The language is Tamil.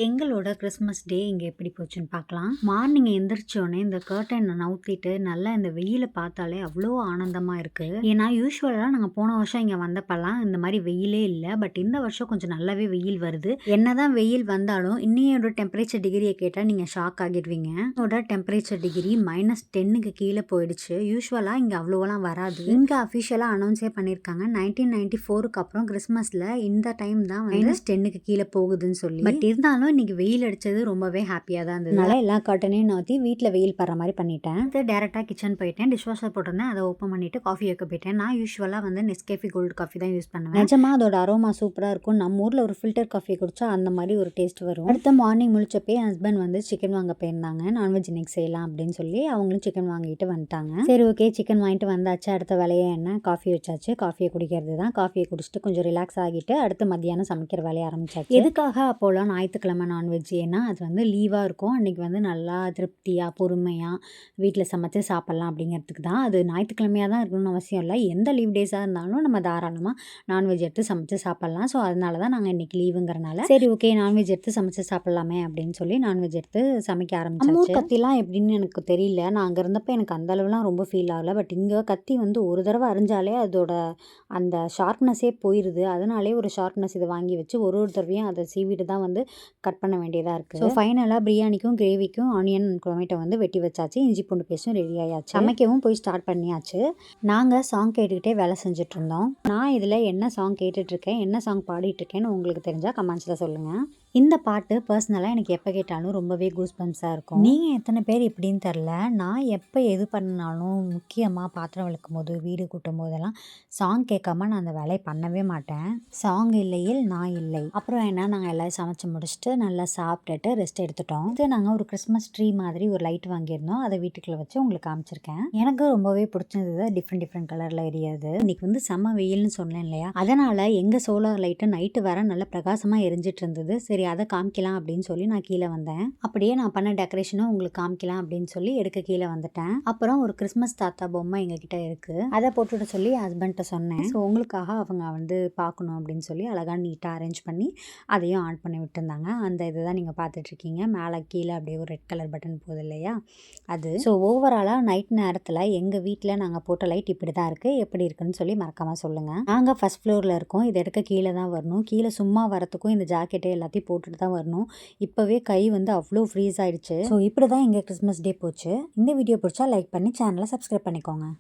எங்களோட கிறிஸ்மஸ் டே இங்க எப்படி போச்சுன்னு பார்க்கலாம். மார்னிங் எந்திரிச்சோனே இந்த கர்டன நவுத்திட்டு நல்லா இந்த வெயில பார்த்தாலே அவ்ளோ ஆனந்தமா இருக்கு. ஏன்னா யூசுவலா நாங்க போன வருஷம் இங்க வந்தப்பலாம் இந்த மாரி வெயிலே இல்ல. பட் இந்த வருஷம் கொஞ்சம் நல்லாவே வெயில் வருது. என்னதான் வெயில் வந்தாலும் இன்னையோட டெம்பரேச்சர் டிகிரிய கேட்டா நீங்க ஷாக் ஆகிடுவீங்க. இதோட டெம்பரேச்சர் டிகிரி -10க்கு கீழ போயிடுச்சு. யூசுவலா இங்க அவ்வளோலாம் வராது. இங்க அஃபிஷியலா அனௌன்ஸே பண்ணியிருக்காங்க. 1994க்கு அப்புறம் கிறிஸ்மஸ்ல இந்த டைம் தான் வந்து -10க்கு கீழ போகுதுன்னு சொல்லி. பட் இருந்தாலும் இன்னைக்கு வெயில் அடிச்சது ரொம்பவே ஹாப்பியா தான் இருந்தது. அதனால எல்லா காட்டனையும் நோத்தி வீட்டில் வெயில் படுற மாதிரி பண்ணிட்டேன். டேரக்டா கிச்சன் போயிட்டேன். டிஷ் வாஷர் போட்டிருந்தேன். அதை ஓப்பன் பண்ணிட்டு காஃபி வைக்க போயிட்டேன். நான் யூஸ்வலா வந்து நெஸ்கேஃபி கோல்டு காஃபி தான் யூஸ் பண்ணுவேன். நிஜமா அதோட அரோமா சூப்பரா இருக்கும். நம்ம ஊர்ல ஒரு ஃபில்டர் காஃபி குடிச்சா அந்த மாதிரி ஒரு டேஸ்ட் வரும். அடுத்த மார்னிங் முழிச்சப்பே என் ஹஸ்பண்ட் வந்து சிக்கன் வாங்க போயிருந்தாங்க. நான்வெஜ் இன்னைக்கு செய்யலாம் அப்படின்னு சொல்லி அவங்களும் சிக்கன் வாங்கிட்டு வந்துட்டாங்க. சரி ஓகே சிக்கன் வாங்கிட்டு வந்தாச்சு. அடுத்த வேலையை என்ன காஃபி வச்சாச்சு. காஃபியை குடிக்கிறது தான். காஃபியை குடிச்சிட்டு கொஞ்சம் ரிலாக்ஸ் ஆகிட்டு அடுத்து மத்தியானம் சமைக்கிற வேலையை ஆரம்பிச்சாச்சு. எதுக்காக அப்போலாம் ஞாயிற்றுக்கிழமை நான்வெஜ் ஏன்னா அது வந்து லீவாக இருக்கும். அன்றைக்கி வந்து நல்லா திருப்தியாக பொறுமையாக வீட்டில் சமைச்சு சாப்பிட்லாம் அப்படிங்கிறதுக்கு தான். அது ஞாயிற்றுக்கிழமையாக தான் இருக்கணும்னு அவசியம் இல்லை. எந்த லீவ் டேஸாக இருந்தாலும் நம்ம தாராளமாக நான்வெஜ் எடுத்து சமைச்சு சாப்பிட்லாம். ஸோ அதனால தான் நாங்கள் இன்றைக்கி லீவுங்கிறனால சரி ஓகே நான்வெஜ் எடுத்து சமைச்சு சாப்பிட்லாமே அப்படின்னு சொல்லி நான்வெஜ் எடுத்து சமைக்க ஆரம்பிச்சோம். கத்திலாம் எப்படின்னு எனக்கு தெரியல. நான் அங்கே இருந்தப்போ எனக்கு அந்த அளவுலாம் ரொம்ப ஃபீல் ஆகலை. பட் இங்கே கத்தி வந்து ஒரு தடவை அரிஞ்சாலே அதோட அந்த ஷார்ப்னஸே போயிடுது. அதனாலே ஒரு ஷார்ப்னஸ் இதை வாங்கி வச்சு ஒரு தடவையும் அதை சீவிட்டு தான் வந்து கட் பண்ண வேண்டியதாக இருக்குது. ஸோ ஃபைனலாக பிரியாணிக்கும் கிரேவிக்கும் ஆனியன் டொமேட்டோ வந்து வெட்டி வச்சாச்சு. இஞ்சி பூண்டு பேஸ்ட்டும் ரெடி ஆயாச்சு. சமைக்கவும் போய் ஸ்டார்ட் பண்ணியாச்சு. நாங்கள் சாங் கேட்டுக்கிட்டே வேலை செஞ்சுட்டு இருந்தோம். நான் இதில் என்ன சாங் கேட்டுட்ருக்கேன் என்ன சாங் பாடிட்டுருக்கேன்னு உங்களுக்கு தெரிஞ்சால் கமெண்ட்ஸில் சொல்லுங்கள். இந்த பாட்டு பர்சனலாக எனக்கு எப்போ கேட்டாலும் ரொம்பவே கூஸ் பம்ப்ஸாக இருக்கும். நீங்கள் எத்தனை பேர் இப்படின்னு தெரில. நான் எப்போ எது பண்ணாலும் முக்கியமாக பாத்திரம் விளக்கும் போது வீடு கூட்டும் போதெல்லாம் சாங் கேட்காம நான் அந்த வேலையை பண்ணவே மாட்டேன். சாங் இல்லையில் நான் இல்லை. அப்புறம் என்ன நாங்கள் எல்லாம் சமைச்சு முடிச்சுட்டு நல்லா சாப்பிட்டுட்டு ரெஸ்ட் எடுத்துட்டோம். இது நாங்கள் ஒரு கிறிஸ்மஸ் ட்ரீ மாதிரி ஒரு லைட் வாங்கியிருந்தோம். அதை வீட்டுக்குள்ளே வச்சு உங்களுக்கு காமிச்சிருக்கேன். எனக்கு ரொம்பவே பிடிச்சிருந்தது. டிஃப்ரெண்ட் கலரில் எரியாது. இன்னைக்கு வந்து செம்ம வெயில்னு சொன்னேன் இல்லையா, அதனால் எங்கள் சோலார் லைட்டு நைட்டு வேற நல்லா பிரகாசமாக எரிஞ்சிட்டு இருந்தது. சரி அதை காமிக்கலாம் அப்படின்னு சொல்லி நான் கீழே வந்தேன். அப்படியே நான் பண்ண டெக்கரேஷனும் உங்களுக்கு காமிக்கலாம் அப்படின்னு சொல்லி எடுக்க கீழே வந்துட்டேன். அப்புறம் ஒரு கிறிஸ்மஸ் தாத்தா பொம்மை எங்ககிட்ட இருக்கு. அதை போட்டுட்டு சொல்லி ஹஸ்பண்ட்ட சொன்னேன். ஸோ உங்களுக்காக அவங்க வந்து பார்க்கணும் அப்படின்னு சொல்லி அழகாக நீட்டாக அரேஞ்ச் பண்ணி அதையும் ஆன் பண்ணி விட்டுருந்தாங்க. அந்த இதுதான் நீங்கள் பார்த்துட்டு இருக்கீங்க. மேலே கீழே அப்படியே ஒரு ரெட் கலர் பட்டன் போகுது இல்லையா அது. ஸோ ஓவராலாக நைட் நேரத்தில் எங்கள் வீட்டில் நாங்கள் போட்ட லைட் இப்படி தான் இருக்குது. எப்படி இருக்குன்னு சொல்லி மறக்காமல் சொல்லுங்கள். நாங்கள் ஃபர்ஸ்ட் ஃப்ளோரில் இருக்கோம். இது எடுக்க கீழே தான் வரணும். கீழே சும்மா வரத்துக்கும் இந்த ஜாக்கெட்டை எல்லாத்தையும் போட்டுட்டு தான் வரணும். இப்போவே கை வந்து அவ்வளோ ஃப்ரீஸ் ஆயிடுச்சு. ஸோ இப்படி தான் எங்கள் கிறிஸ்மஸ் டே போச்சு. இந்த வீடியோ பிடிச்சா லைக் பண்ணி சேனலை சப்ஸ்கிரைப் பண்ணிக்கோங்க.